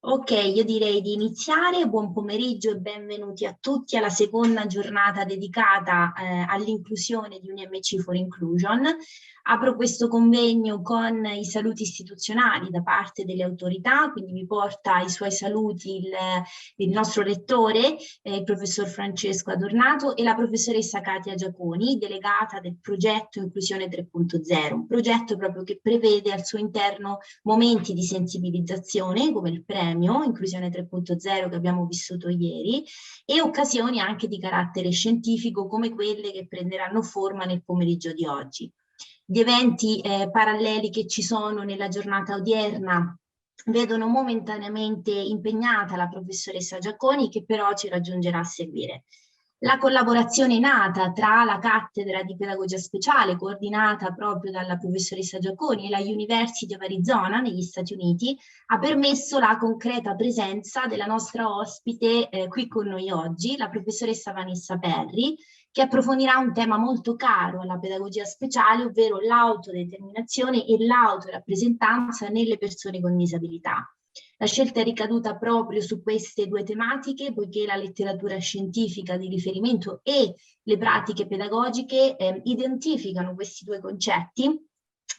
Ok, io direi di iniziare. Buon pomeriggio e benvenuti a tutti alla seconda giornata dedicata all'inclusione di UniMc for Inclusion. Apro questo convegno con i saluti istituzionali da parte delle autorità, quindi mi porta i suoi saluti il nostro rettore, il professor Francesco Adornato e la professoressa CATIA GIACONI, delegata del progetto Inclusione 3.0, un progetto proprio che prevede al suo interno momenti di sensibilizzazione come il premio Inclusione 3.0 che abbiamo vissuto ieri e occasioni anche di carattere scientifico come quelle che prenderanno forma nel pomeriggio di oggi. Gli eventi paralleli che ci sono nella giornata odierna vedono momentaneamente impegnata la professoressa Giaconi che però ci raggiungerà a seguire. La collaborazione nata tra la cattedra di pedagogia speciale coordinata proprio dalla professoressa Giaconi e la University of Arizona negli Stati Uniti ha permesso la concreta presenza della nostra ospite qui con noi oggi, la professoressa Vanessa Perri, che approfondirà un tema molto caro alla pedagogia speciale, ovvero l'autodeterminazione e l'autorappresentanza nelle persone con disabilità. La scelta è ricaduta proprio su queste due tematiche, poiché la letteratura scientifica di riferimento e le pratiche pedagogiche identificano questi due concetti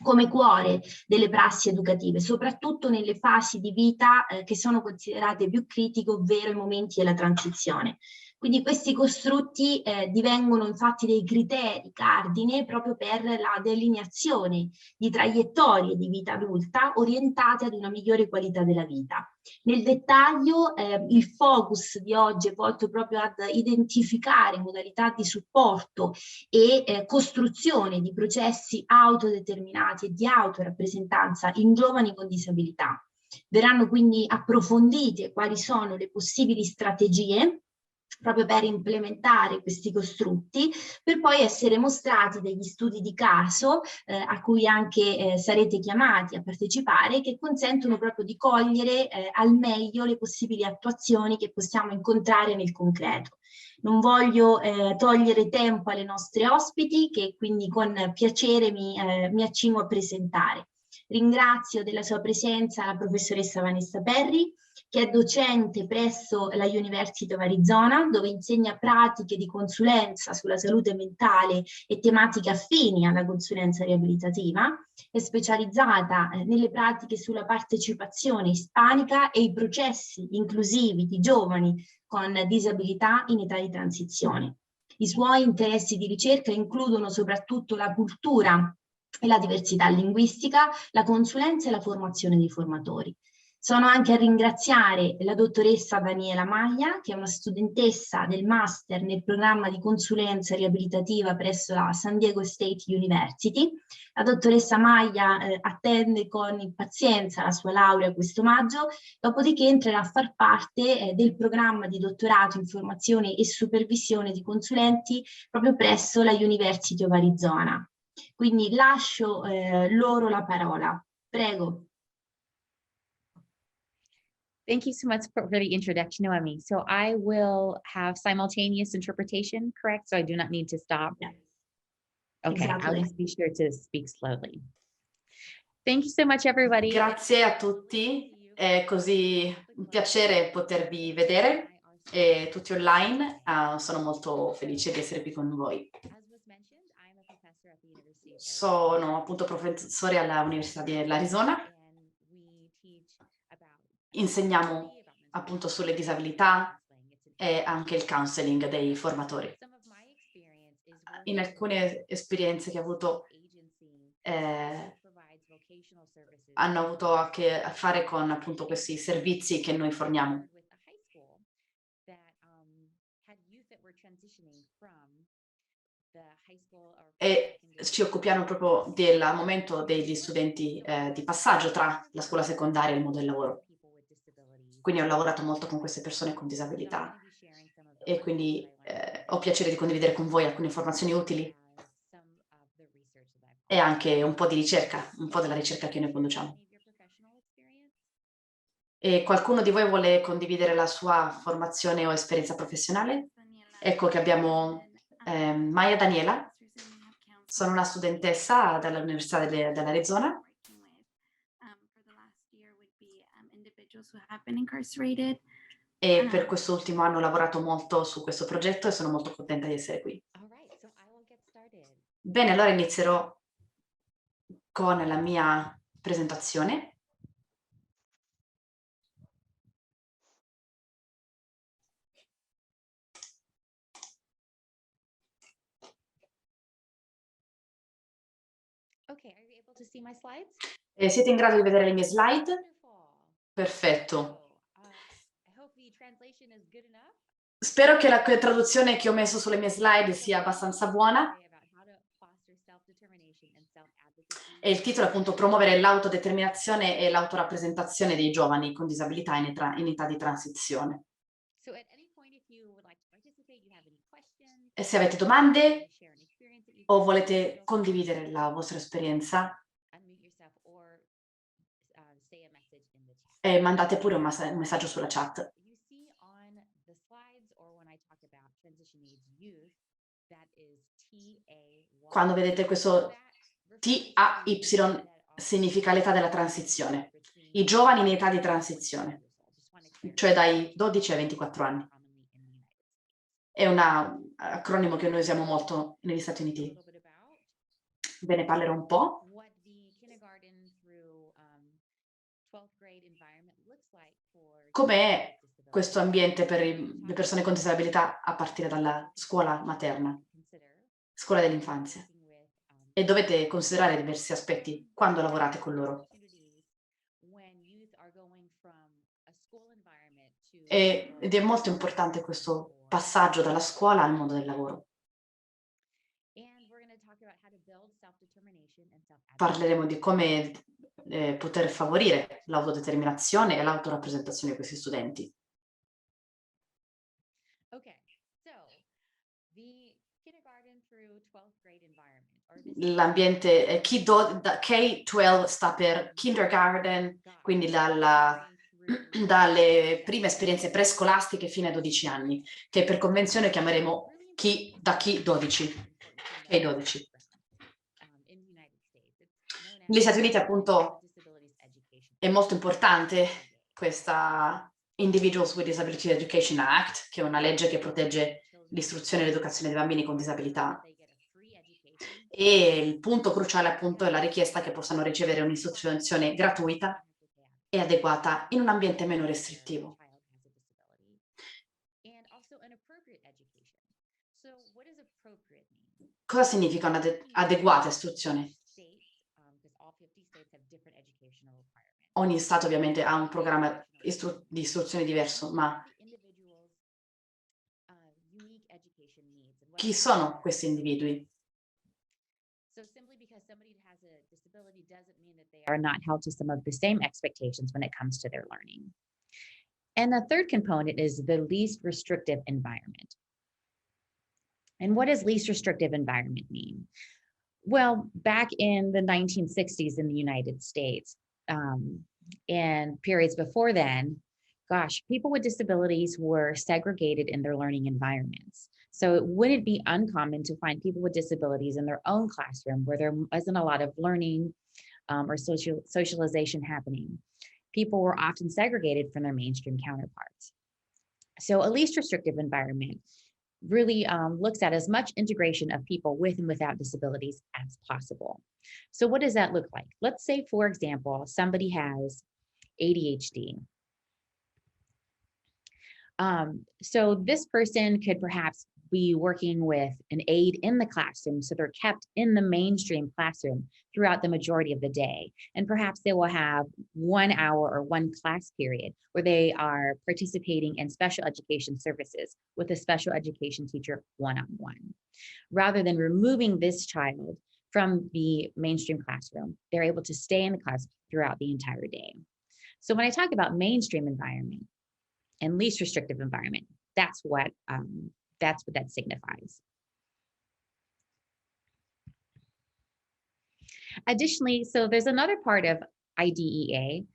come cuore delle prassi educative, soprattutto nelle fasi di vita che sono considerate più critiche, ovvero i momenti della transizione. Quindi questi costrutti divengono infatti dei criteri cardine proprio per la delineazione di traiettorie di vita adulta orientate ad una migliore qualità della vita. Nel dettaglio il focus di oggi è volto proprio ad identificare modalità di supporto e costruzione di processi autodeterminati e di autorappresentanza in giovani con disabilità. Verranno quindi approfondite quali sono le possibili strategie proprio per implementare questi costrutti, per poi essere mostrati degli studi di caso a cui anche sarete chiamati a partecipare, che consentono proprio di cogliere al meglio le possibili attuazioni che possiamo incontrare nel concreto. Non voglio togliere tempo alle nostre ospiti, che quindi con piacere mi accingo a presentare. Ringrazio della sua presenza la professoressa Vanessa Perri, che è docente presso la Università of Arizona, dove insegna pratiche di consulenza sulla salute mentale e tematiche affini alla consulenza riabilitativa, è specializzata nelle pratiche sulla partecipazione ispanica e i processi inclusivi di giovani con disabilità in età di transizione. I suoi interessi di ricerca includono soprattutto la cultura e la diversità linguistica, la consulenza e la formazione dei formatori. Sono anche a ringraziare la dottoressa Daniela Maglia, che è una studentessa del master nel programma di consulenza riabilitativa presso la San Diego State University. La dottoressa Maglia attende con impazienza la sua laurea questo maggio, dopodiché entrerà a far parte del programma di dottorato in formazione e supervisione di consulenti proprio presso la University of Arizona. Quindi lascio loro la parola. Prego. Thank you so much for the introduction, Noemi. So I will have simultaneous interpretation, correct? So I do not need to stop? Yeah. Okay, Exactly. I'll just be sure to speak slowly. Thank you so much, everybody. Grazie a tutti, è così un piacere potervi vedere tutti online. Sono molto felice di essere qui con voi. Sono appunto professore alla Università dell'Arizona. Insegniamo appunto sulle disabilità e anche il counseling dei formatori. In alcune esperienze che ho avuto hanno avuto a che fare con appunto questi servizi che noi forniamo. E ci occupiamo proprio del momento degli studenti di passaggio tra la scuola secondaria e il mondo del lavoro. Quindi ho lavorato molto con queste persone con disabilità e quindi ho piacere di condividere con voi alcune informazioni utili e anche un po' di ricerca, un po' della ricerca che noi conduciamo. E qualcuno di voi vuole condividere la sua formazione o esperienza professionale? Ecco che abbiamo Maya Daniela. Sono una studentessa dall'Università dell'Arizona. individuals who have been incarcerated. E per quest'ultimo anno ho lavorato molto su questo progetto e sono molto contenta di essere qui. Bene, allora inizierò con la mia presentazione. Okay, are you able to see my slides? Siete in grado di vedere le mie slide? Perfetto. I hope the translation is good enough. Spero che la traduzione che ho messo sulle mie slide sia abbastanza buona. E il titolo è appunto promuovere l'autodeterminazione e l'autorappresentazione dei giovani con disabilità in età di transizione. E se avete domande o volete condividere la vostra esperienza, mandate pure un messaggio sulla chat. Quando vedete questo TAY significa l'età della transizione, i giovani in età di transizione, cioè dai 12 ai 24 anni. È un acronimo che noi usiamo molto negli Stati Uniti. Ve ne parlerò un po'. Com'è questo ambiente per le persone con disabilità a partire dalla scuola materna, scuola dell'infanzia? E dovete considerare diversi aspetti quando lavorate con loro. Ed è molto importante questo passaggio dalla scuola al mondo del lavoro. Parleremo di come poter favorire l'autodeterminazione e l'autorappresentazione di questi studenti. L'ambiente K-12 sta per kindergarten, quindi dalle prime esperienze prescolastiche fino ai 12 anni, che per convenzione chiameremo K-12. Negli Stati Uniti appunto è molto importante questa Individuals with Disability Education Act, che è una legge che protegge l'istruzione e l'educazione dei bambini con disabilità. E il punto cruciale appunto è la richiesta che possano ricevere un'istruzione gratuita e adeguata in un ambiente meno restrittivo. Cosa significa un'adeguata istruzione? Ogni Stato ovviamente ha un programma di istruzione diverso, ma chi sono questi individui? Are not held to some of the same expectations when it comes to their learning. And the third component is the least restrictive environment. And what does least restrictive environment mean? Well, back in the 1960s in the United States, and periods before then, gosh, people with disabilities were segregated in their learning environments. So it wouldn't be uncommon to find people with disabilities in their own classroom where there wasn't a lot of learning or socialization happening. People were often segregated from their mainstream counterparts. So a least restrictive environment really looks at as much integration of people with and without disabilities as possible. So what does that look like? Let's say, for example, somebody has ADHD. So this person could perhaps be working with an aide in the classroom, so they're kept in the mainstream classroom throughout the majority of the day. And perhaps they will have 1 hour or one class period where they are participating in special education services with a special education teacher one-on-one. Rather than removing this child from the mainstream classroom, they're able to stay in the class throughout the entire day. So when I talk about mainstream environment and least restrictive environment, that's what that signifies. Additionally, so there's another part of IDEA,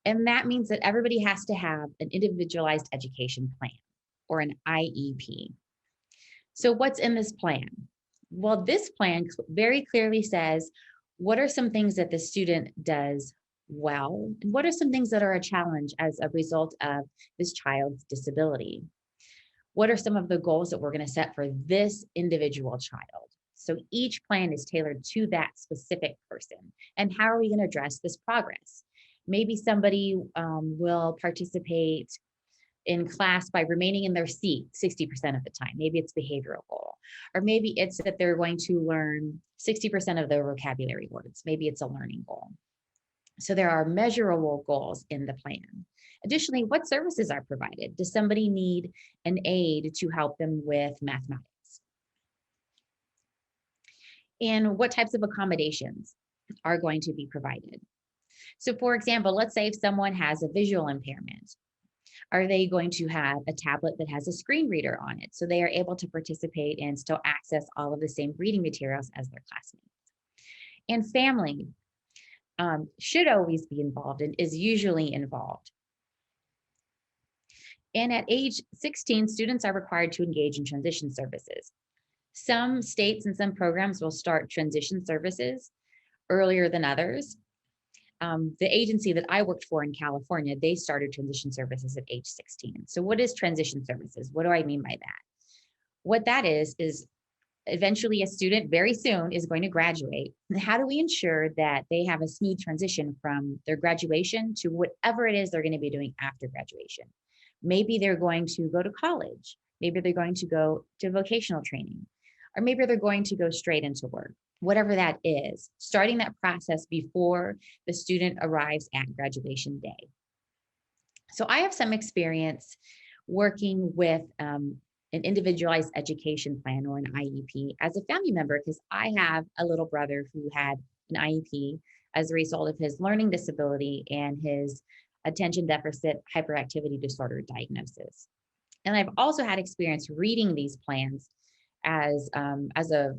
and that means that everybody has to have an individualized education plan or an IEP. So what's in this plan? Well, this plan very clearly says, what are some things that the student does well? And what are some things that are a challenge as a result of this child's disability? What are some of the goals that we're going to set for this individual child? So each plan is tailored to that specific person. And how are we going to address this progress? Maybe somebody will participate in class by remaining in their seat 60% of the time. Maybe it's behavioral goal, or maybe it's that they're going to learn 60% of their vocabulary words. Maybe it's a learning goal. So there are measurable goals in the plan. Additionally, what services are provided? Does somebody need an aide to help them with mathematics? And what types of accommodations are going to be provided? So for example, let's say if someone has a visual impairment, are they going to have a tablet that has a screen reader on it so they are able to participate and still access all of the same reading materials as their classmates? And family should always be involved and is usually involved. And at age 16, students are required to engage in transition services. Some states and some programs will start transition services earlier than others. The agency that I worked for in California, they started transition services at age 16. So what is transition services? What do I mean by that? What that is eventually a student very soon is going to graduate. And how do we ensure that they have a smooth transition from their graduation to whatever it is they're going to be doing after graduation? Maybe they're going to go to college. Maybe they're going to go to vocational training, or maybe they're going to go straight into work. Whatever that is, starting that process before the student arrives at graduation day. So I have some experience working with an individualized education plan or an IEP as a family member, because I have a little brother who had an IEP as a result of his learning disability and his attention deficit hyperactivity disorder diagnosis. And I've also had experience reading these plans as a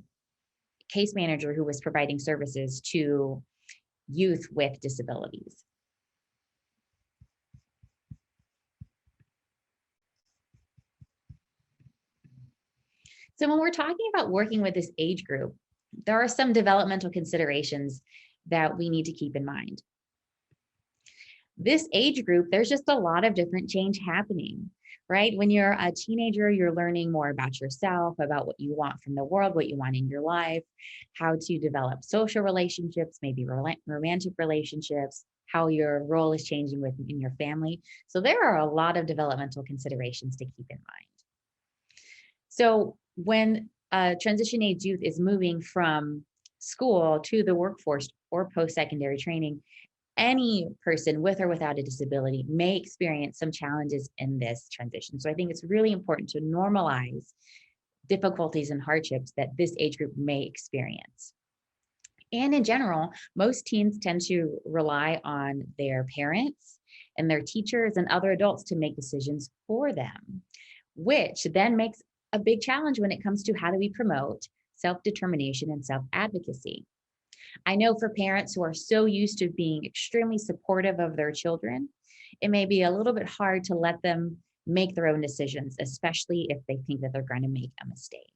case manager who was providing services to youth with disabilities. So when we're talking about working with this age group, there are some developmental considerations that we need to keep in mind. This age group, there's just a lot of different change happening, right? When you're a teenager, you're learning more about yourself, about what you want from the world, what you want in your life, how to develop social relationships, maybe romantic relationships, how your role is changing within your family. So there are a lot of developmental considerations to keep in mind. So when a transition age youth is moving from school to the workforce or post-secondary training, any person with or without a disability may experience some challenges in this transition. So I think it's really important to normalize difficulties and hardships that this age group may experience. And in general, most teens tend to rely on their parents and their teachers and other adults to make decisions for them, which then makes a big challenge when it comes to how do we promote self-determination and self-advocacy. I know for parents who are so used to being extremely supportive of their children, it may be a little bit hard to let them make their own decisions, especially if they think that they're going to make a mistake.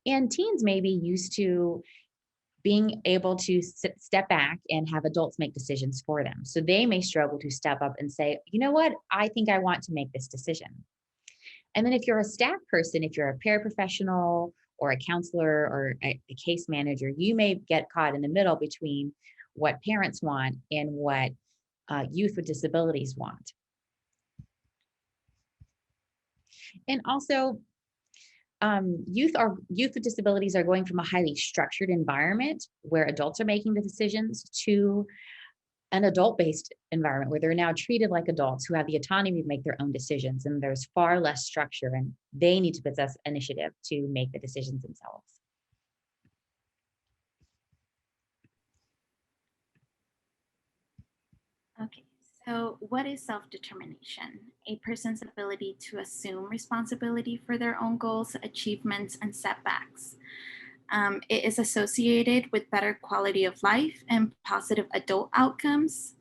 And teens may be used to being able to step back and have adults make decisions for them. So they may struggle to step up and say, you know what, I think I want to make this decision. And then if you're a staff person, if you're a paraprofessional or a counselor or a case manager, you may get caught in the middle between what parents want and what youth with disabilities want. And also, youth with disabilities are going from a highly structured environment where adults are making the decisions to an adult-based environment where they're now treated like adults who have the autonomy to make their own decisions, and there's far less structure, and they need to possess initiative to make the decisions themselves. Okay, so what is self-determination? A person's ability to assume responsibility for their own goals, achievements, and setbacks. It is associated with better quality of life and positive adult outcomes.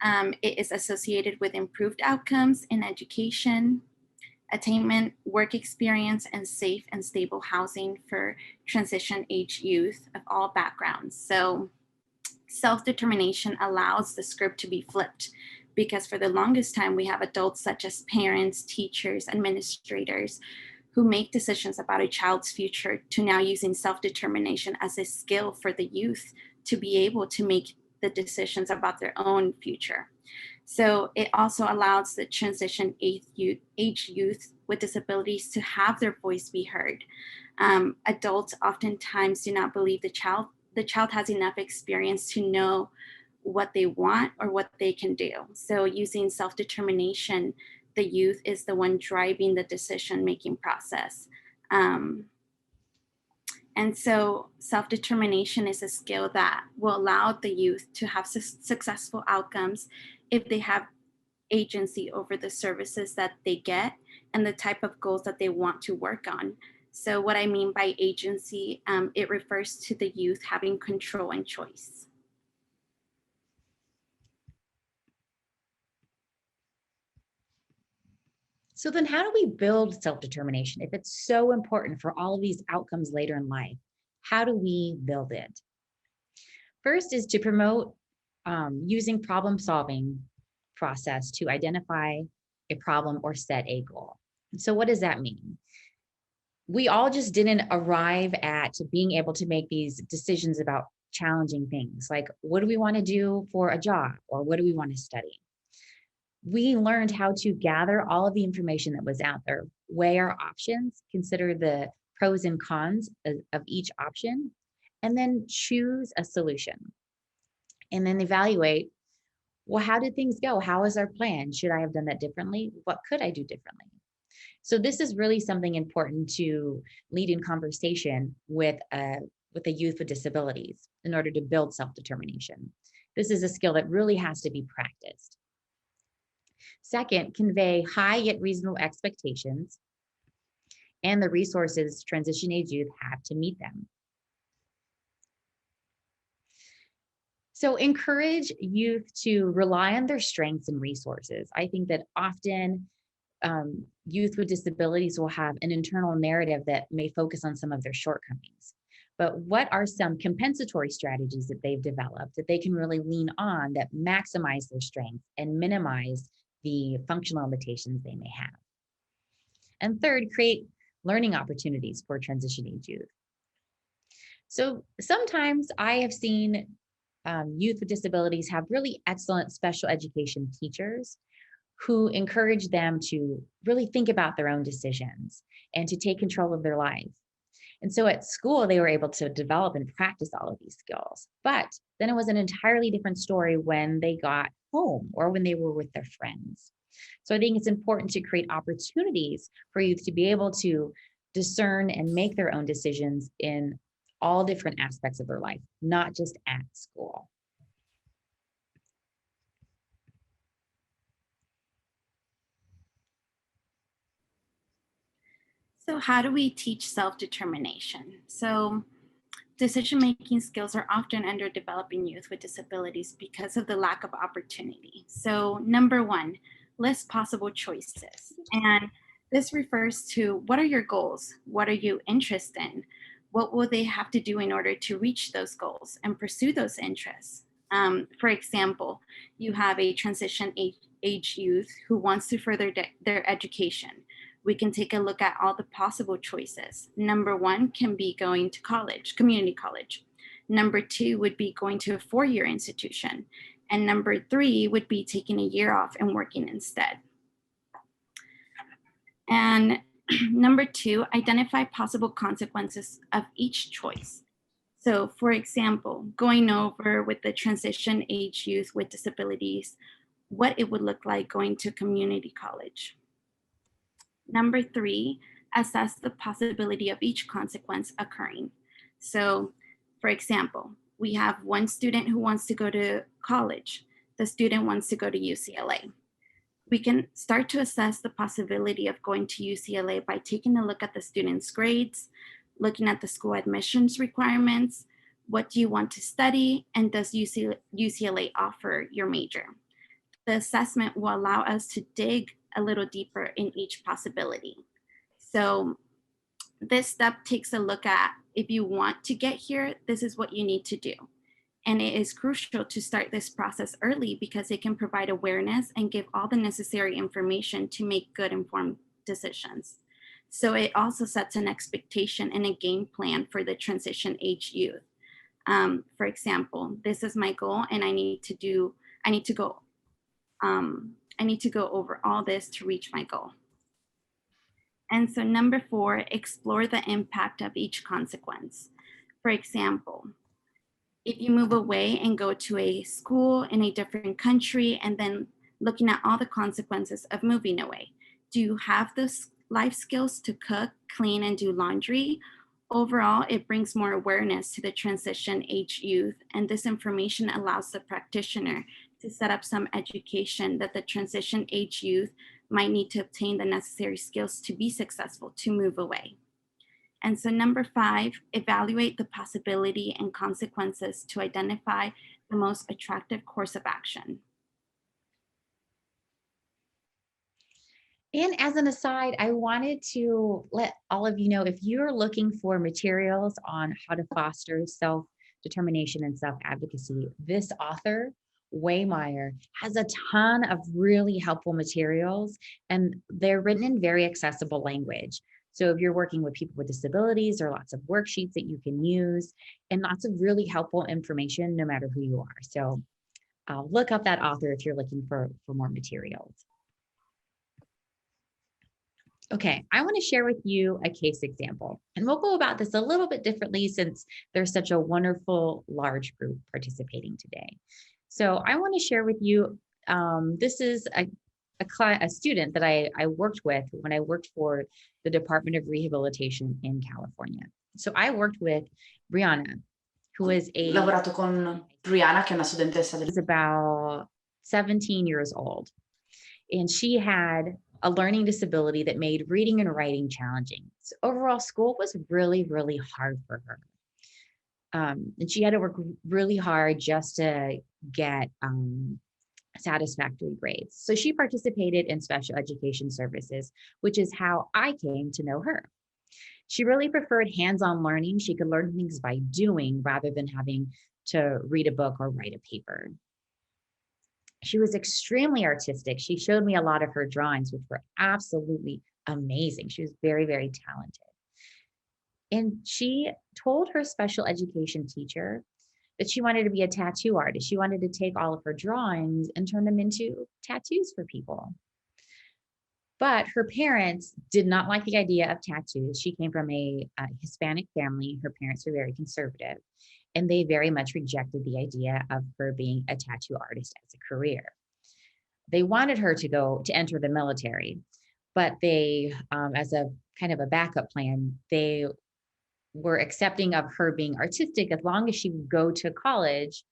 It is associated with improved outcomes in education, attainment, work experience, and safe and stable housing for transition age youth of all backgrounds. So self-determination allows the script to be flipped, because for the longest time, we have adults such as parents, teachers, administrators, who make decisions about a child's future, to now using self-determination as a skill for the youth to be able to make the decisions about their own future. So it also allows the transition age youth with disabilities to have their voice be heard. Adults oftentimes do not believe the child has enough experience to know what they want or what they can do. So using self-determination, the youth is the one driving the decision-making process. And so self-determination is a skill that will allow the youth to have successful outcomes if they have agency over the services that they get and the type of goals that they want to work on. So what I mean by agency, it refers to the youth having control and choice. So then how do we build self-determination if it's so important for all of these outcomes later in life? How do we build it? First is to promote using problem-solving process to identify a problem or set a goal. So what does that mean? We all just didn't arrive at being able to make these decisions about challenging things, like what do we want to do for a job, or what do we want to study? We learned how to gather all of the information that was out there, weigh our options, consider the pros and cons of each option, and then choose a solution. And then evaluate, well, how did things go? How was our plan? Should I have done that differently? What could I do differently? So this is really something important to lead in conversation with a youth with disabilities in order to build self-determination. This is a skill that really has to be practiced. Second, convey high yet reasonable expectations and the resources transition age youth have to meet them. So encourage youth to rely on their strengths and resources. I think that often youth with disabilities will have an internal narrative that may focus on some of their shortcomings. But what are some compensatory strategies that they've developed that they can really lean on that maximize their strengths and minimize the functional limitations they may have? And third, create learning opportunities for transition age youth. So sometimes I have seen youth with disabilities have really excellent special education teachers who encourage them to really think about their own decisions and to take control of their life. And so at school, they were able to develop and practice all of these skills. But then it was an entirely different story when they got home or when they were with their friends. So I think it's important to create opportunities for youth to be able to discern and make their own decisions in all different aspects of their life, not just at school. So how do we teach self-determination? So decision-making skills are often underdeveloped in youth with disabilities because of the lack of opportunity. So number one, list possible choices. And this refers to, what are your goals? What are you interested in? What will they have to do in order to reach those goals and pursue those interests? For example, you have a transition age youth who wants to further their education. We can take a look at all the possible choices. Number one can be going to college, community college. Number two would be going to a four-year institution. And number three would be taking a year off and working instead. And number two, identify possible consequences of each choice. So for example, going over with the transition age youth with disabilities, what it would look like going to community college. Number three, assess the possibility of each consequence occurring. So for example, we have one student who wants to go to college. The student wants to go to UCLA. We can start to assess the possibility of going to UCLA by taking a look at the student's grades, looking at the school admissions requirements, what do you want to study, and does UCLA offer your major? The assessment will allow us to dig a little deeper in each possibility. So this step takes a look at, if you want to get here, this is what you need to do. And it is crucial to start this process early because it can provide awareness and give all the necessary information to make good informed decisions. So it also sets an expectation and a game plan for the transition age youth. For example, this is my goal and I need to go over all this to reach my goal. And so number 4, explore the impact of each consequence. For example, if you move away and go to a school in a different country and then looking at all the consequences of moving away, do you have those life skills to cook, clean, and do laundry? Overall, it brings more awareness to the transition age youth, and this information allows the practitioner to set up some education that the transition age youth might need to obtain the necessary skills to be successful to move away. And so number 5, evaluate the possibility and consequences to identify the most attractive course of action. And as an aside, I wanted to let all of you know, if you're looking for materials on how to foster self-determination and self-advocacy, this author, Waymeyer, has a ton of really helpful materials, and they're written in very accessible language. So if you're working with people with disabilities, there are lots of worksheets that you can use and lots of really helpful information no matter who you are. So look up that author if you're looking for more materials. Okay, I want to share with you a case example, and we'll go about this a little bit differently since there's such a wonderful large group participating today. So I want to share with you, this is a student that I worked with when I worked for the Department of Rehabilitation in California. So I worked with Brianna, who is lavorato con Brianna, che è una studentessa is about 17 years old, and she had a learning disability that made reading and writing challenging. So overall, school was really, really hard for her. And she had to work really hard just to get satisfactory grades. So she participated in special education services, which is how I came to know her. She really preferred hands-on learning. She could learn things by doing rather than having to read a book or write a paper. She was extremely artistic. She showed me a lot of her drawings, which were absolutely amazing. She was very, very talented. And she told her special education teacher that she wanted to be a tattoo artist. She wanted to take all of her drawings and turn them into tattoos for people. But her parents did not like the idea of tattoos. She came from a Hispanic family. Her parents were very conservative, and they very much rejected the idea of her being a tattoo artist as a career. They wanted her to enter the military, but they, as a kind of a backup plan, they were accepting of her being artistic as long as she would go to college.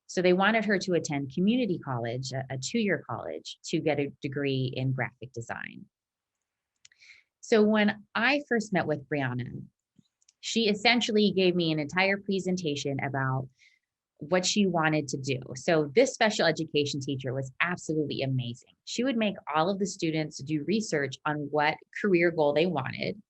So they wanted her to attend community college, a 2-year college, to get a degree in graphic design. So when I first met with Brianna, she essentially gave me an entire presentation about what she wanted to do. So this special education teacher was absolutely amazing. She would make all of the students do research on what career goal they wanted,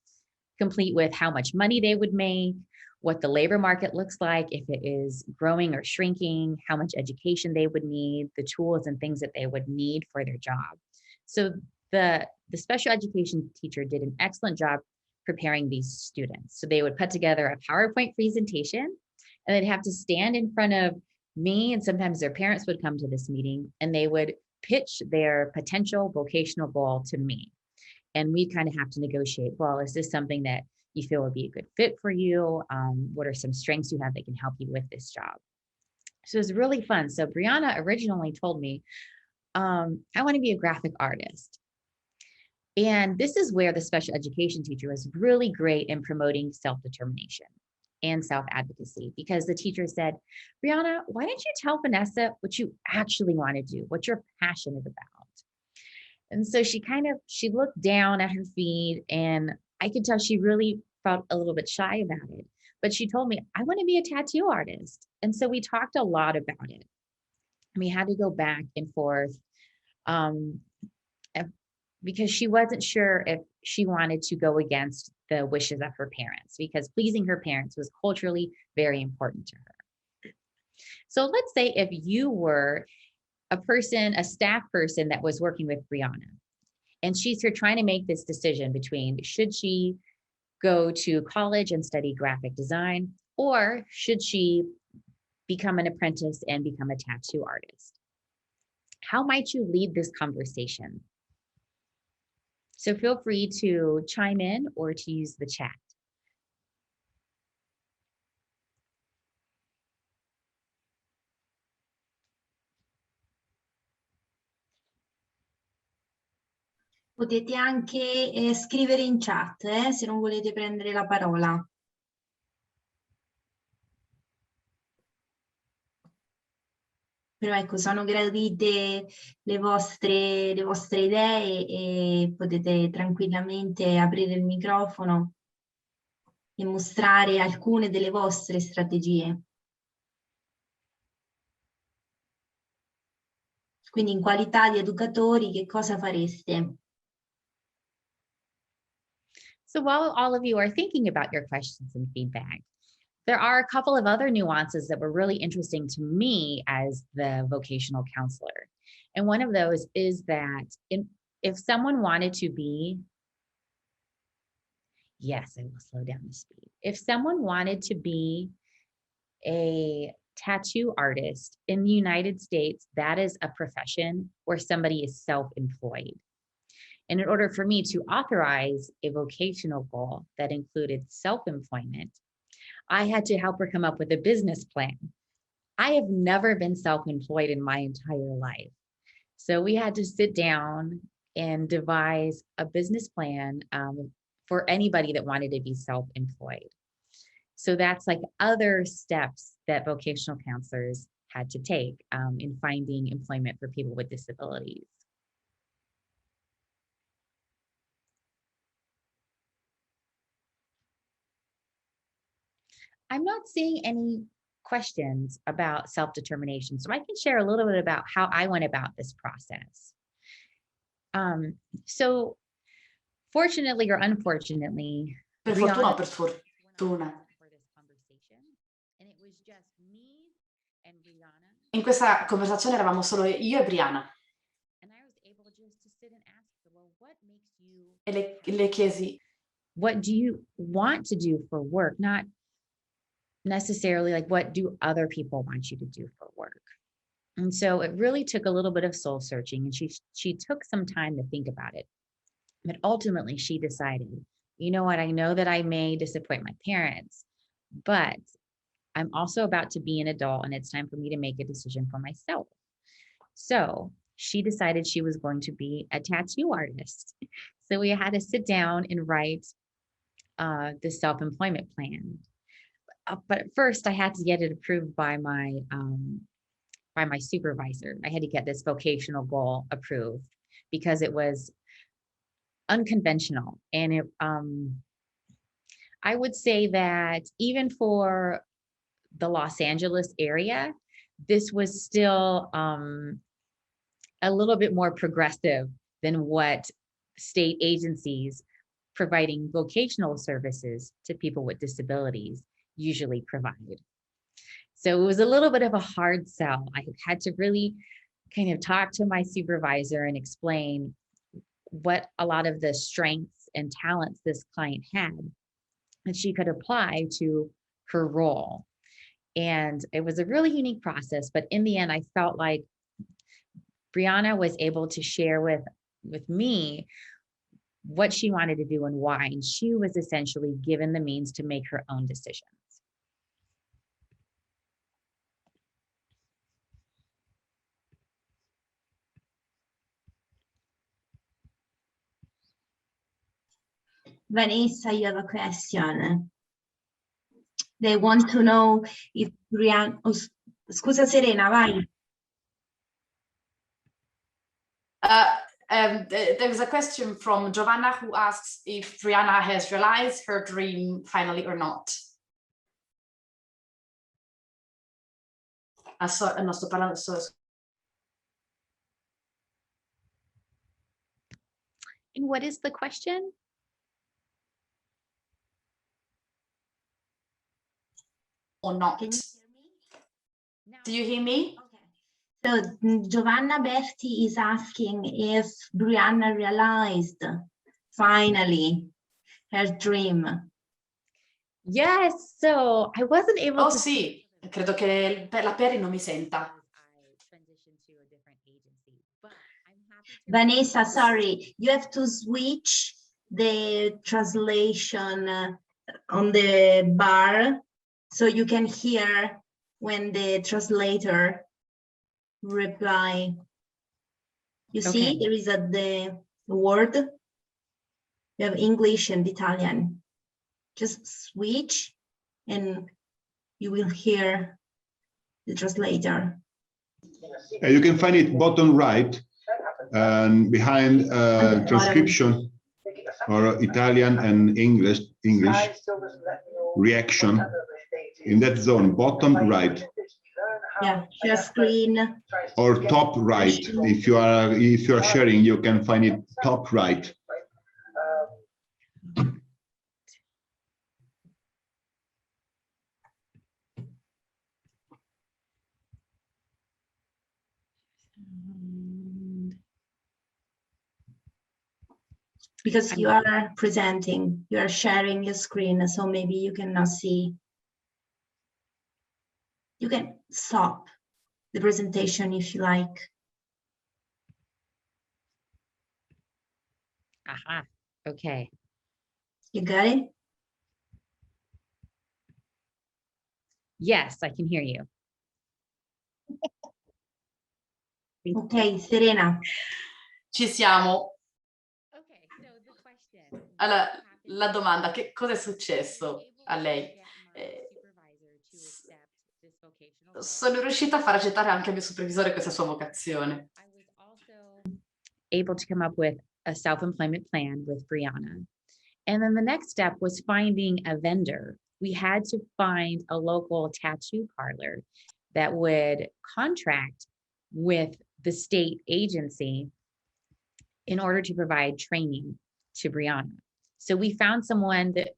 complete with how much money they would make, what the labor market looks like, if it is growing or shrinking, how much education they would need, the tools and things that they would need for their job. So the special education teacher did an excellent job preparing these students. So they would put together a PowerPoint presentation, and they'd have to stand in front of me, and sometimes their parents would come to this meeting, and they would pitch their potential vocational goal to me. And we kind of have to negotiate, well, is this something that you feel would be a good fit for you? What are some strengths you have that can help you with this job? So it was really fun. So Brianna originally told me, I want to be a graphic artist. And this is where the special education teacher was really great in promoting self-determination and self-advocacy, because the teacher said, Brianna, why don't you tell Vanessa what you actually want to do, what you're passionate about? And so she looked down at her feet, and I could tell she really felt a little bit shy about it. But she told me, I want to be a tattoo artist. And so we talked a lot about it. We had to go back and forth because she wasn't sure if she wanted to go against the wishes of her parents, because pleasing her parents was culturally very important to her. So let's say if you were a staff person that was working with Brianna, and she's here trying to make this decision between should she go to college and study graphic design, or should she become an apprentice and become a tattoo artist? How might you lead this conversation? So feel free to chime in or to use the chat. Potete anche scrivere in chat, se non volete prendere la parola. Però ecco, sono gradite le vostre idee e potete tranquillamente aprire il microfono e mostrare alcune delle vostre strategie. Quindi in qualità di educatori, che cosa fareste? So while all of you are thinking about your questions and feedback, there are a couple of other nuances that were really interesting to me as the vocational counselor. And one of those is that if someone wanted to be, yes, I will slow down the speed. If someone wanted to be a tattoo artist in the United States, that is a profession where somebody is self-employed. And in order for me to authorize a vocational goal that included self-employment, I had to help her come up with a business plan. I have never been self-employed in my entire life. So we had to sit down and devise a business plan for anybody that wanted to be self-employed. So that's like other steps that vocational counselors had to take in finding employment for people with disabilities. I'm not seeing any questions about self-determination, so I can share a little bit about how I went about this process. So fortunately or unfortunately, per fortuna o per fortuna, in questa conversazione eravamo solo io e Brianna. E le chiesi, what do you want to do for work? Not necessarily like, what do other people want you to do for work? And so it really took a little bit of soul searching, and she took some time to think about it. But ultimately she decided, you know what, I know that I may disappoint my parents, but I'm also about to be an adult and it's time for me to make a decision for myself. So she decided she was going to be a tattoo artist. So we had to sit down and write the self-employment plan. But at first I had to get it approved by my supervisor. I had to get this vocational goal approved because it was unconventional. And it, I would say that even for the Los Angeles area, this was still a little bit more progressive than what state agencies providing vocational services to people with disabilities usually provide. So it was a little bit of a hard sell. I had to really kind of talk to my supervisor and explain what a lot of the strengths and talents this client had that she could apply to her role. And it was a really unique process, but in the end, I felt like Brianna was able to share with me what she wanted to do and why, and she was essentially given the means to make her own decisions. Vanessa, you have a question. They want to know if Brianna... Oh, scusa Serena, vai. There is a question from Giovanna who asks if Brianna has realized her dream finally or not. No, sto parlando solo. And what is the question? Or not. Do you hear me? So Giovanna Berti is asking if Brianna realized finally her dream. Yes, so I wasn't able Oh to. sì, credo che la Peri non mi senta. Vanessa, sorry, you have to switch the translation on the bar so you can hear when the translator reply. You see, there is the word. You have English and Italian. Just switch and you will hear the translator. You can find it bottom right and behind transcription or Italian and English reaction. In that zone, bottom right. Yeah, share screen. Or top right. If you are sharing, you can find it top right. Because you are presenting, you are sharing your screen, so maybe you cannot see. You can stop the presentation if you like. Aha, okay. You got it? Yes, I can hear you. Ok, Serena. Ci siamo. Okay, so the question. Allora, la domanda, che cosa è successo a lei? Sono riuscita a far accettare anche al mio supervisore questa sua vocazione. I was also able to come up with a self-employment plan with Brianna. And then the next step was finding a vendor. We had to find a local tattoo parlor that would contract with the state agency in order to provide training to Brianna. So we found someone that,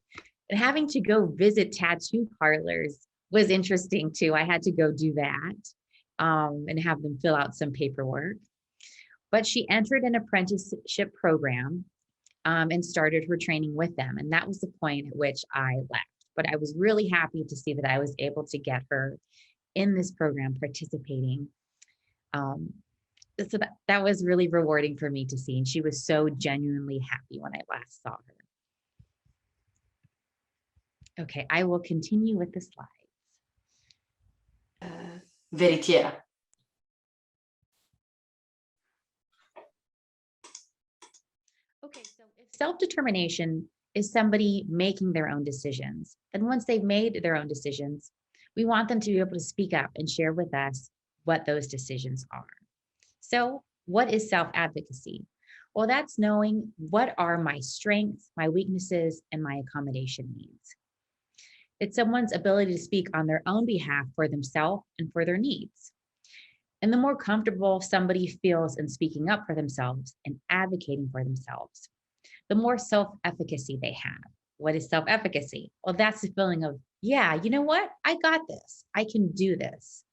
and having to go visit tattoo parlors was interesting too. I had to go do that and have them fill out some paperwork. But she entered an apprenticeship program and started her training with them. And that was the point at which I left. But I was really happy to see that I was able to get her in this program participating. So that was really rewarding for me to see. And she was so genuinely happy when I last saw her. Okay, I will continue with the slides. Veritiera. Okay, so if self-determination is somebody making their own decisions, and once they've made their own decisions, we want them to be able to speak up and share with us what those decisions are. So what is self-advocacy? Well, that's knowing what are my strengths, my weaknesses, and my accommodation needs. It's someone's ability to speak on their own behalf for themselves and for their needs. And the more comfortable somebody feels in speaking up for themselves and advocating for themselves, the more self-efficacy they have. What is self-efficacy? Well, that's the feeling of, yeah, you know what? I got this. I can do this.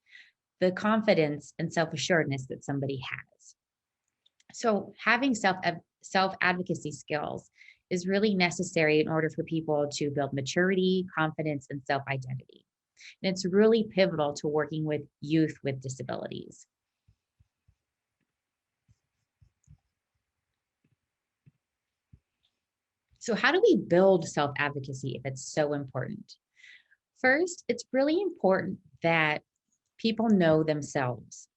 The confidence and self-assuredness that somebody has. So having self-advocacy skills is really necessary in order for people to build maturity, confidence, and self-identity. And it's really pivotal to working with youth with disabilities. So how do we build self-advocacy if it's so important? First, it's really important that people know themselves.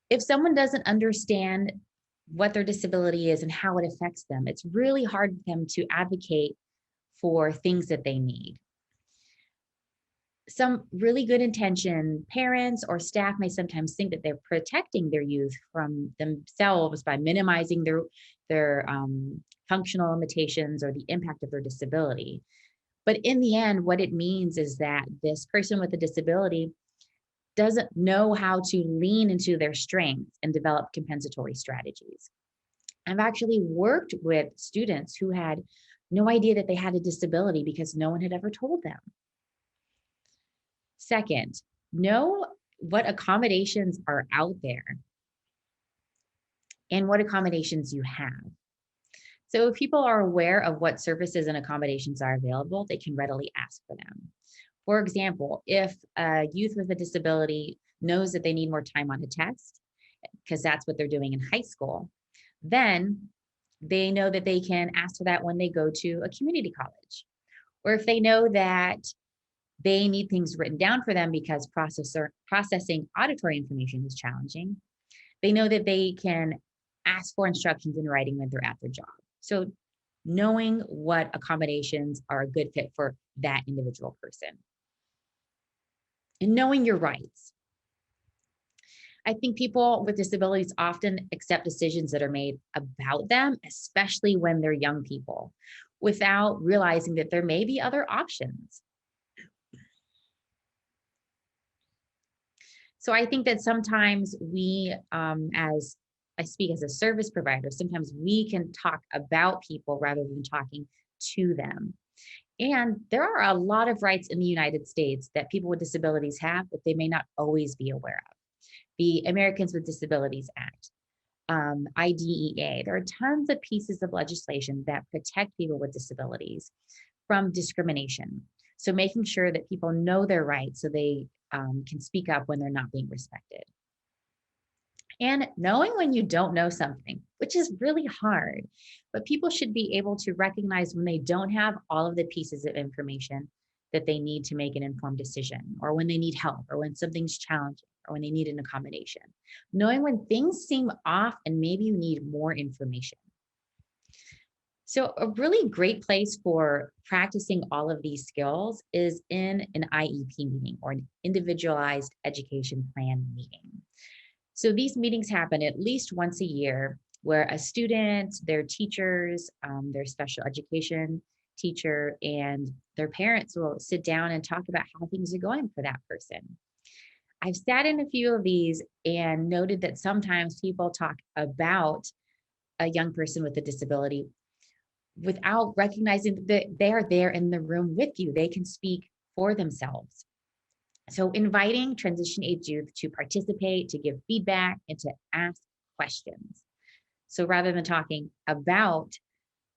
If someone doesn't understand what their disability is and how it affects them, it's really hard for them to advocate for things that they need. Some really good intention parents or staff may sometimes think that they're protecting their youth from themselves by minimizing their functional limitations or the impact of their disability. But in the end, what it means is that this person with a disability doesn't know how to lean into their strengths and develop compensatory strategies. I've actually worked with students who had no idea that they had a disability because no one had ever told them. Second, know what accommodations are out there and what accommodations you have. So if people are aware of what services and accommodations are available, they can readily ask for them. For example, if a youth with a disability knows that they need more time on a test, because that's what they're doing in high school, then they know that they can ask for that when they go to a community college. Or if they know that they need things written down for them because processing auditory information is challenging, they know that they can ask for instructions in writing when they're at their job. So knowing what accommodations are a good fit for that individual person. And knowing your rights. I think people with disabilities often accept decisions that are made about them, especially when they're young people, without realizing that there may be other options. So I think that sometimes we, as I speak as a service provider, sometimes we can talk about people rather than talking to them. And there are a lot of rights in the United States that people with disabilities have that they may not always be aware of. The Americans with Disabilities Act, IDEA, there are tons of pieces of legislation that protect people with disabilities from discrimination. So making sure that people know their rights so they can speak up when they're not being respected. And knowing when you don't know something, which is really hard, but people should be able to recognize when they don't have all of the pieces of information that they need to make an informed decision, or when they need help, or when something's challenging, or when they need an accommodation. Knowing when things seem off and maybe you need more information. So a really great place for practicing all of these skills is in an IEP meeting, or an Individualized Education Plan meeting. So these meetings happen at least once a year, where a student, their teachers, their special education teacher, and their parents will sit down and talk about how things are going for that person. I've sat in a few of these and noted that sometimes people talk about a young person with a disability without recognizing that they are there in the room with you. They can speak for themselves. So inviting transition age youth to participate, to give feedback, and to ask questions. So rather than talking about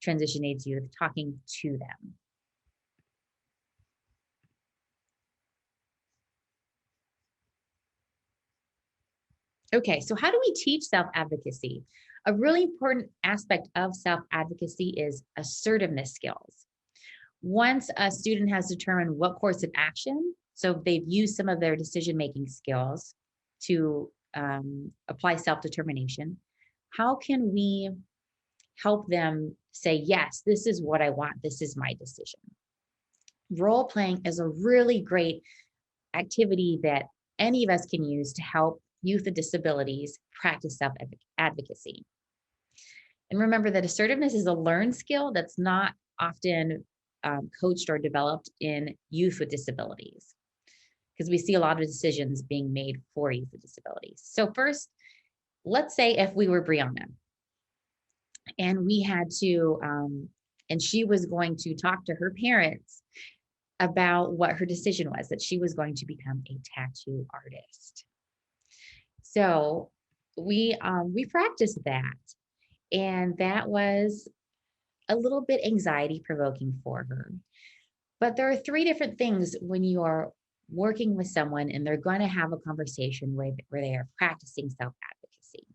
transition age youth, talking to them. Okay, so how do we teach self-advocacy? A really important aspect of self-advocacy is assertiveness skills. Once a student has determined what course of action, so they've used some of their decision-making skills to apply self-determination, how can we help them say, yes, this is what I want, this is my decision? Role-playing is a really great activity that any of us can use to help youth with disabilities practice self-advocacy. And remember that assertiveness is a learned skill that's not often coached or developed in youth with disabilities, because we see a lot of decisions being made for youth with disabilities. So first, let's say if we were Brianna and we had to, and she was going to talk to her parents about what her decision was, that she was going to become a tattoo artist. So we practiced that, and that was a little bit anxiety provoking for her. But there are three different things when you are working with someone and they're going to have a conversation where they are practicing self-advocacy.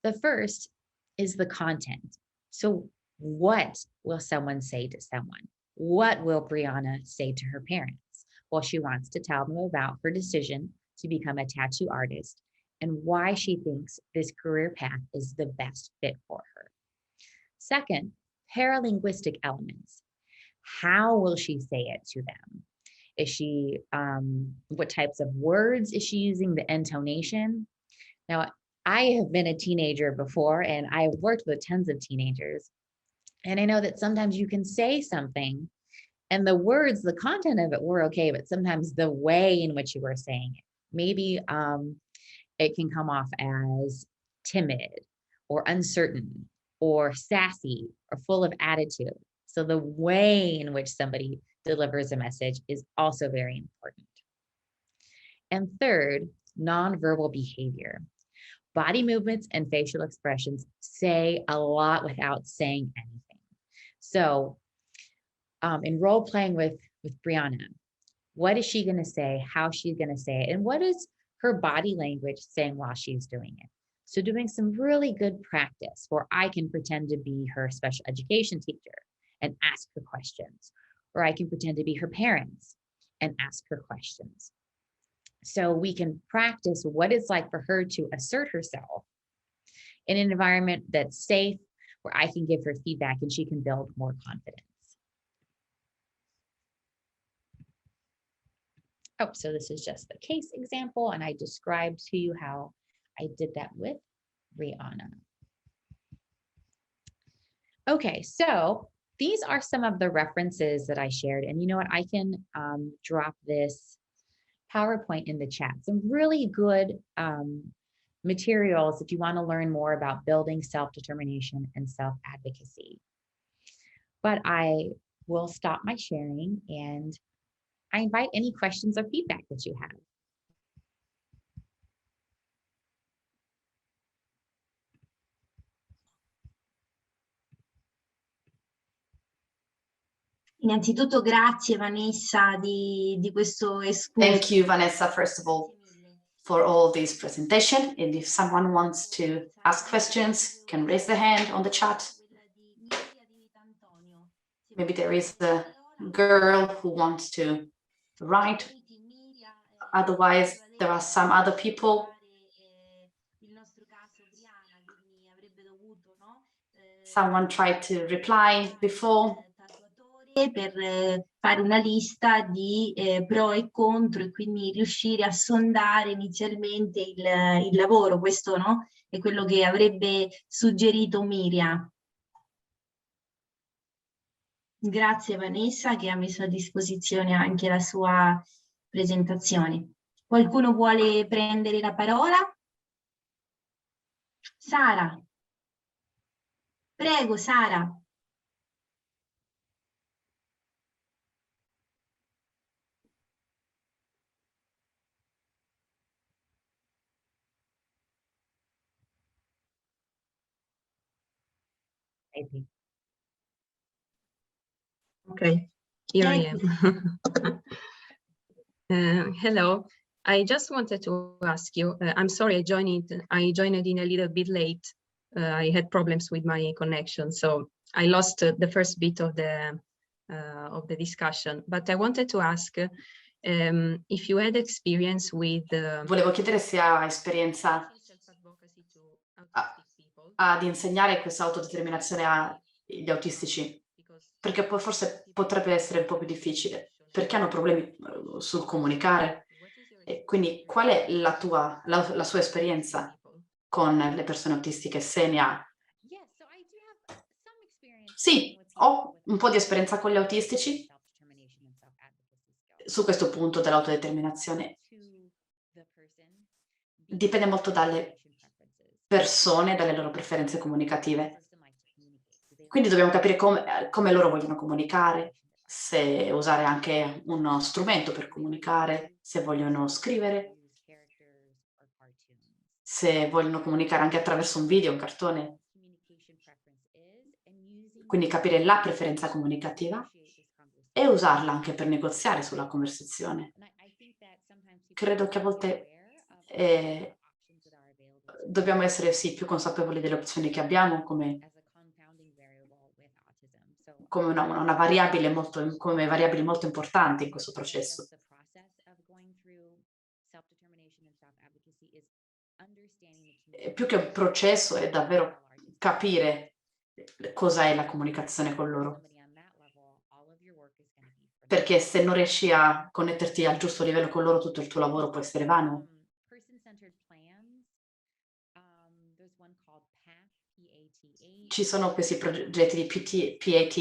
The first is the content. So what will someone say to someone? What will Brianna say to her parents? Well, she wants to tell them about her decision to become a tattoo artist and why she thinks this career path is the best fit for her. Second, paralinguistic elements. How will she say it to them? Is she, what types of words is she using, the intonation? Now, I have been a teenager before, and I've worked with tons of teenagers. And I know that sometimes you can say something and the words, the content of it were okay, but sometimes the way in which you were saying it, maybe it can come off as timid or uncertain or sassy or full of attitude. So the way in which somebody delivers a message is also very important. And third, nonverbal behavior. Body movements and facial expressions say a lot without saying anything. So in role playing with Brianna, what is she going to say? How she's going to say it? And what is her body language saying while she's doing it? So doing some really good practice where I can pretend to be her special education teacher and ask her questions, or I can pretend to be her parents and ask her questions. So we can practice what it's like for her to assert herself in an environment that's safe, where I can give her feedback and she can build more confidence. Oh, so this is just the case example, and I described to you how I did that with Brianna. Okay, so these are some of the references that I shared, and you know what, I can drop this PowerPoint in the chat. Some really good materials if you want to learn more about building self-determination and self-advocacy. But I will stop my sharing, and I invite any questions or feedback that you have. Innanzitutto grazie Vanessa di questo escurso. Thank you, Vanessa, first of all, for all this presentation. And if someone wants to ask questions, can raise their hand on the chat. Maybe there is a girl who wants to write. Otherwise, there are some other people. Someone tried to reply before. Per fare una lista di pro e contro e quindi riuscire a sondare inizialmente il lavoro. Questo, no? È quello che avrebbe suggerito Miria. Grazie Vanessa che ha messo a disposizione anche la sua presentazione. Qualcuno vuole prendere la parola? Sara. Prego, Sara. Okay, here I am. Hello, I just wanted to ask you, I'm sorry I joined in a little bit late. I had problems with my connection, so I lost the first bit of the discussion, but I wanted to ask if you had experience with... Volevo chiedere se ha esperienza ad insegnare questa autodeterminazione agli autistici, perché poi forse potrebbe essere un po' più difficile, perché hanno problemi sul comunicare. E quindi qual è la sua esperienza con le persone autistiche, se ne ha? Sì, ho un po' di esperienza con gli autistici su questo punto dell'autodeterminazione. Dipende molto dalle persone, dalle loro preferenze comunicative. Quindi dobbiamo capire come loro vogliono comunicare, se usare anche uno strumento per comunicare, se vogliono scrivere, se vogliono comunicare anche attraverso un video, un cartone. Quindi capire la preferenza comunicativa e usarla anche per negoziare sulla conversazione. Credo che a volte dobbiamo essere sì più consapevoli delle opzioni che abbiamo come una variabile come variabili molto importanti in questo processo. Più che un processo è davvero capire cosa è la comunicazione con loro. Perché se non riesci a connetterti al giusto livello con loro, tutto il tuo lavoro può essere vano. Ci sono questi progetti di PATH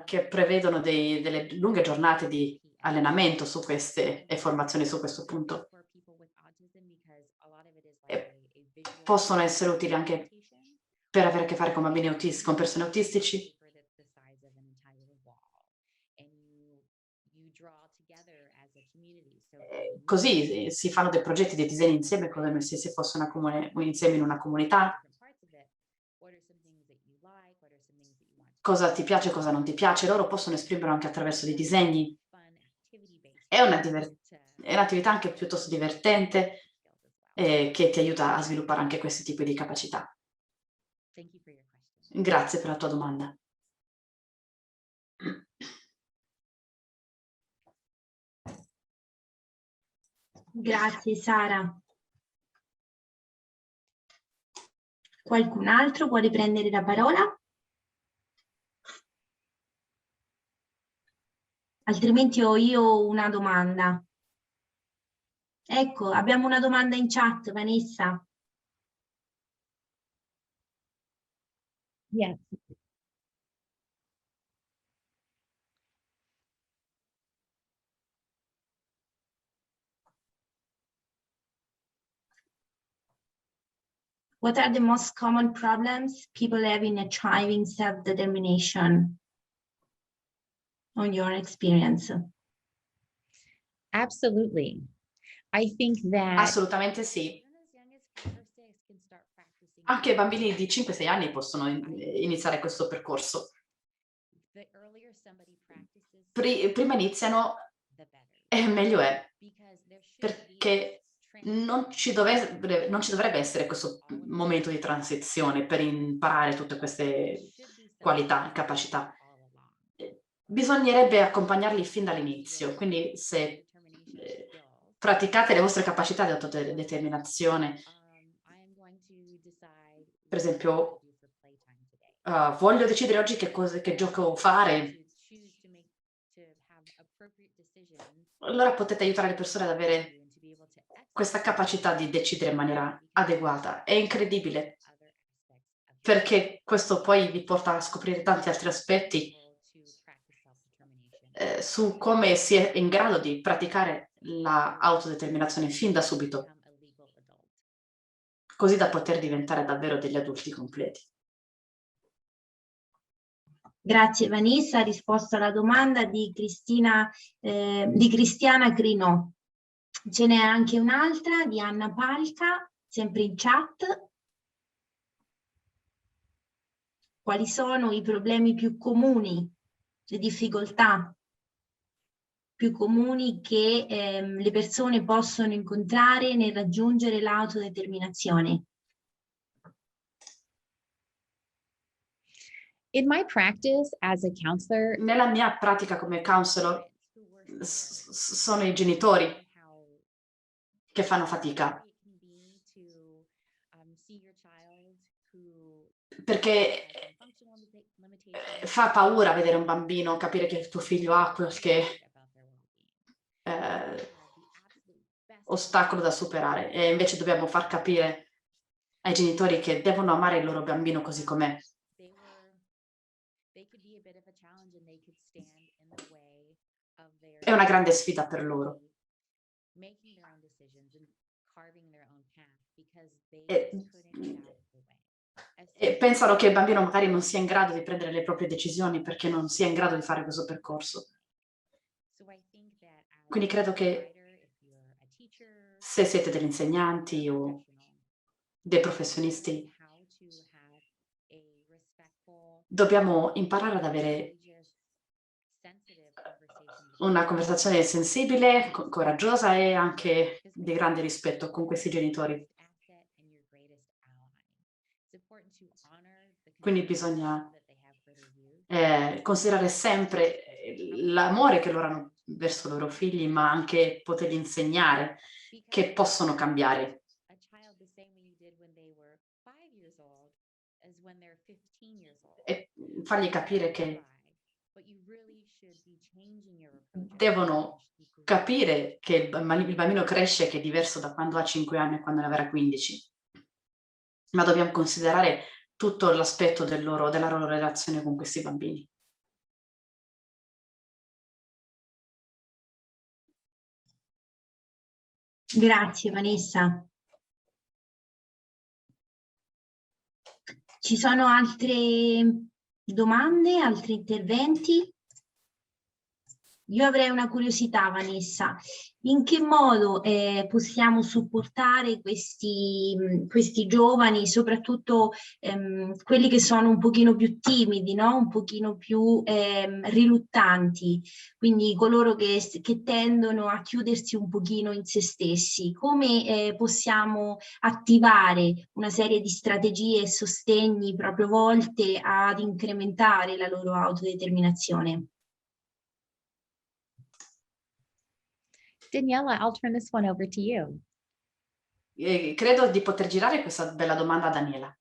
che prevedono delle lunghe giornate di allenamento su queste e formazioni su questo punto. E possono essere utili anche per avere a che fare con bambini autistici, con persone autistici. così si fanno dei progetti di disegno insieme come se si fosse insieme in una comunità. Cosa ti piace, cosa non ti piace, loro possono esprimerlo anche attraverso dei disegni. È un'attività anche piuttosto divertente che ti aiuta a sviluppare anche questi tipi di capacità. Grazie per la tua domanda. Grazie Sara. Qualcun altro vuole prendere la parola? Altrimenti ho io una domanda. Ecco, abbiamo una domanda in chat, Vanessa. Yes. What are the most common problems people have in achieving self-determination on your experience? Absolutely. I think that Assolutamente sì. Anche bambini di 5-6 anni possono iniziare questo percorso. Prima iniziano, meglio è, perché non ci dovrebbe essere questo momento di transizione per imparare tutte queste qualità e capacità. Bisognerebbe accompagnarli fin dall'inizio, quindi se praticate le vostre capacità di autodeterminazione, per esempio, voglio decidere oggi che gioco fare, allora potete aiutare le persone ad avere questa capacità di decidere in maniera adeguata. È incredibile, perché questo poi vi porta a scoprire tanti altri aspetti su come si è in grado di praticare l'autodeterminazione fin da subito, così da poter diventare davvero degli adulti completi. Grazie Vanessa, ha risposto alla domanda di Cristiana Crinò. Ce n'è anche un'altra di Anna Palca, sempre in chat. Quali sono i problemi più comuni, le difficoltà più comuni che le persone possono incontrare nel raggiungere l'autodeterminazione? in my practice as a counselor, Nella mia pratica come counselor sono i genitori che fanno fatica, perché fa paura vedere un bambino, capire che tuo figlio ha qualche ostacolo da superare, e invece dobbiamo far capire ai genitori che devono amare il loro bambino così com'è. È una grande sfida per loro. E pensano che il bambino magari non sia in grado di prendere le proprie decisioni perché non sia in grado di fare questo percorso. Quindi credo che se siete degli insegnanti o dei professionisti, dobbiamo imparare ad avere una conversazione sensibile, coraggiosa e anche di grande rispetto con questi genitori. Quindi bisogna considerare sempre l'amore che loro hanno verso i loro figli, ma anche potergli insegnare che possono cambiare. E fargli capire che devono capire che il bambino cresce, che è diverso da quando ha 5 anni e quando ne avrà 15. Ma dobbiamo considerare tutto l'aspetto della loro relazione con questi bambini. Grazie Vanessa. Ci sono altre domande, altri interventi? Io avrei una curiosità, Vanessa. In che modo possiamo supportare questi giovani, soprattutto quelli che sono un pochino più timidi, no? Un pochino più riluttanti, quindi coloro che tendono a chiudersi un pochino in se stessi? Come possiamo attivare una serie di strategie e sostegni proprio volte ad incrementare la loro autodeterminazione? Daniela, I'll turn this one over to you. Credo di poter girare questa bella domanda a Daniela.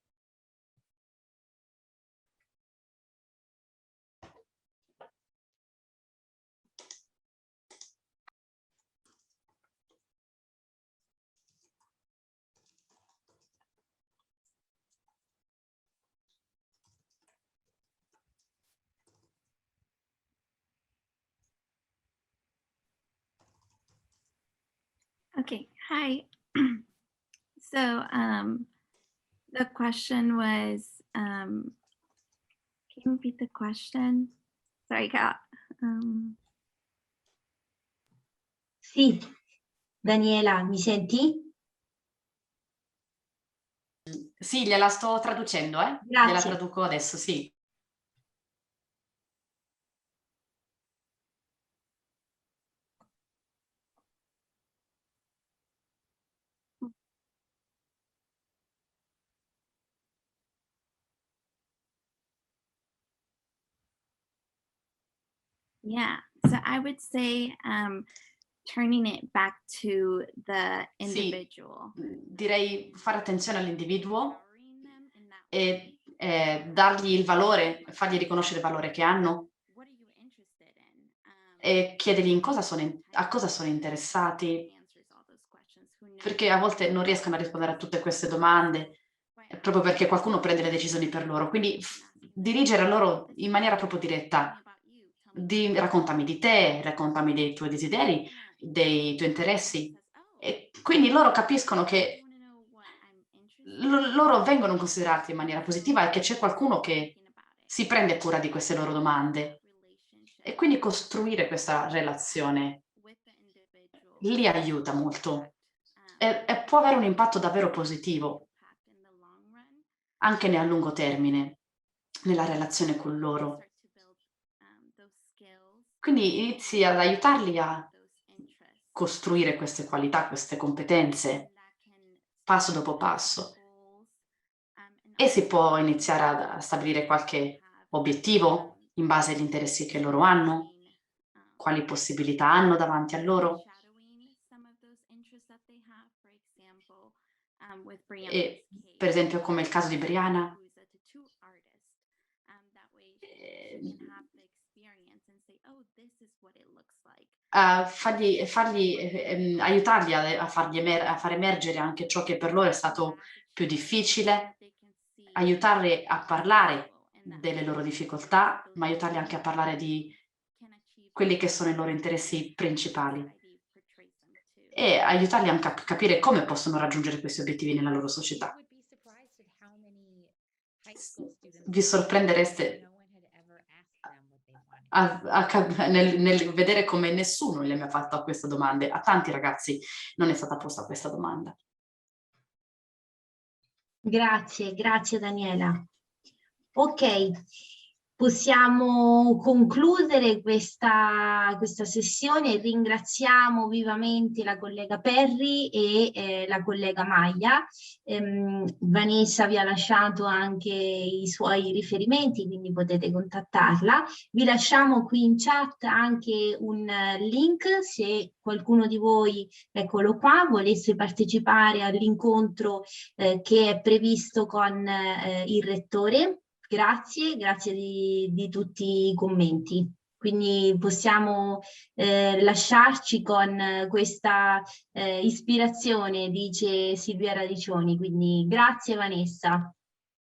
Okay, hi. So the question was, can you repeat the question? Sorry, Kat. Sì, Daniela, mi senti? Sì, gliela sto traducendo, Grazie. Gliela traduco adesso, sì. Yeah, so I would say turning it back to the individual. Sì, direi fare attenzione all'individuo e dargli il valore, fargli riconoscere il valore che hanno e chiedergli a cosa sono interessati, perché a volte non riescono a rispondere a tutte queste domande proprio perché qualcuno prende le decisioni per loro. Quindi dirigere a loro in maniera proprio diretta. Raccontami di te, raccontami dei tuoi desideri, dei tuoi interessi. E quindi loro capiscono che loro vengono considerati in maniera positiva e che c'è qualcuno che si prende cura di queste loro domande. E quindi costruire questa relazione li aiuta molto e può avere un impatto davvero positivo anche a lungo termine nella relazione con loro. Quindi inizi ad aiutarli a costruire queste qualità, queste competenze, passo dopo passo. E si può iniziare a stabilire qualche obiettivo in base agli interessi che loro hanno, quali possibilità hanno davanti a loro. E, per esempio, come il caso di Brianna, aiutarli a far emergere anche ciò che per loro è stato più difficile, aiutarli a parlare delle loro difficoltà, ma aiutarli anche a parlare di quelli che sono i loro interessi principali e aiutarli anche a capire come possono raggiungere questi obiettivi nella loro società. Vi sorprendereste nel vedere come nessuno gli ha mai fatto queste domande. A tanti ragazzi non è stata posta questa domanda. Grazie, grazie Daniela. Ok, possiamo concludere questa sessione. Ringraziamo vivamente la collega Perri e la collega Maglia. Vanessa vi ha lasciato anche i suoi riferimenti, quindi potete contattarla. Vi lasciamo qui in chat anche un link se qualcuno di voi, eccolo qua, volesse partecipare all'incontro che è previsto con il rettore. Grazie di tutti i commenti. Quindi possiamo lasciarci con questa ispirazione, dice Silvia Radicioni. Quindi grazie Vanessa.